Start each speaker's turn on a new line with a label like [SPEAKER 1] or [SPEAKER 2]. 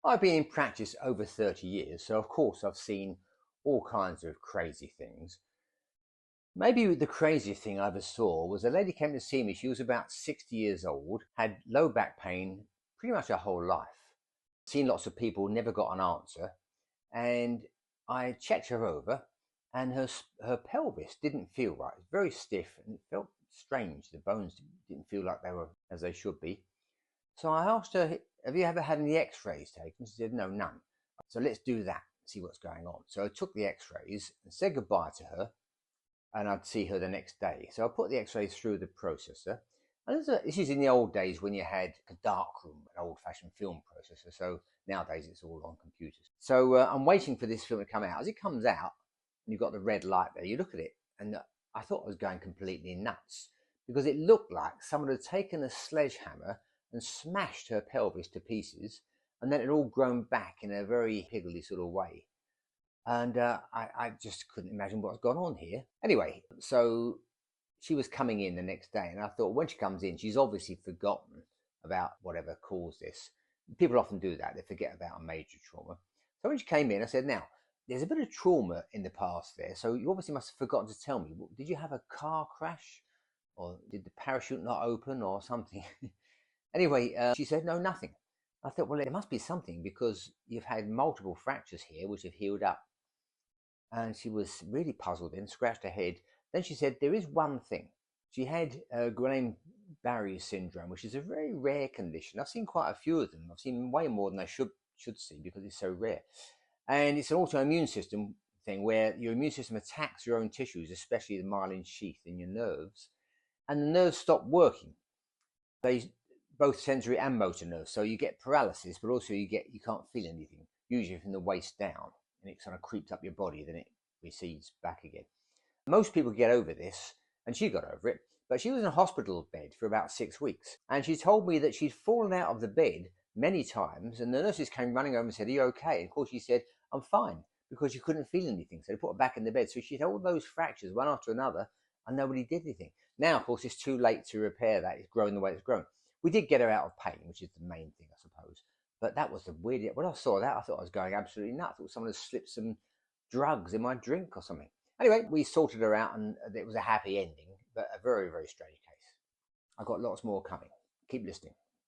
[SPEAKER 1] I've been in practice over 30 years, so of course I've seen all kinds of crazy things. Maybe the craziest thing I ever saw was a lady came to see me. She was about 60 years old, had low back pain pretty much her whole life. Seen lots of people, never got an answer. And I checked her over, and her pelvis didn't feel right. It was very stiff and it felt strange. The bones didn't feel like they were as they should be. So I asked her, "Have you ever had any x-rays taken?" She said, "No, none." So let's do that, see what's going on. So I took the x-rays and said goodbye to her, and I'd see her the next day. So I put the x-rays through the processor. And this is in the old days when you had a dark room, an old-fashioned film processor. So nowadays it's all on computers. So I'm waiting for this film to come out. As it comes out, and you've got the red light there, you look at it, and I thought I was going completely nuts because it looked like someone had taken a sledgehammer and smashed her pelvis to pieces, and then it had all grown back in a very piggly sort of way. And I just couldn't imagine what's gone on here. Anyway, so she was coming in the next day, and I thought when she comes in, she's obviously forgotten about whatever caused this. People often do that, they forget about a major trauma. So when she came in, I said, "Now, there's a bit of trauma in the past there, so you obviously must have forgotten to tell me. Did you have a car crash? Or did the parachute not open or something?" Anyway, she said, "No, nothing." I thought, well, there must be something because you've had multiple fractures here which have healed up. And she was really puzzled and scratched her head. Then she said, "There is one thing." She had Guillain-Barré syndrome, which is a very rare condition. I've seen quite a few of them. I've seen way more than I should see because it's so rare. And it's an autoimmune system thing where your immune system attacks your own tissues, especially the myelin sheath in your nerves, and the nerves stop working. They both sensory and motor nerves. So you get paralysis, but also you can't feel anything, usually from the waist down, and it kind of creeps up your body, then it recedes back again. Most people get over this, and she got over it, but she was in a hospital bed for about 6 weeks, and she told me that she'd fallen out of the bed many times, and the nurses came running over and said, "Are you okay?" And of course she said, "I'm fine," because she couldn't feel anything, so they put her back in the bed. So she had all those fractures one after another, and nobody did anything. Now, of course, it's too late to repair that. It's grown the way it's grown. We did get her out of pain, which is the main thing, I suppose. But that was the weirdest. When I saw that, I thought I was going absolutely nuts. I thought someone had slipped some drugs in my drink or something. Anyway, we sorted her out, and it was a happy ending, but a very, very strange case. I've got lots more coming. Keep listening.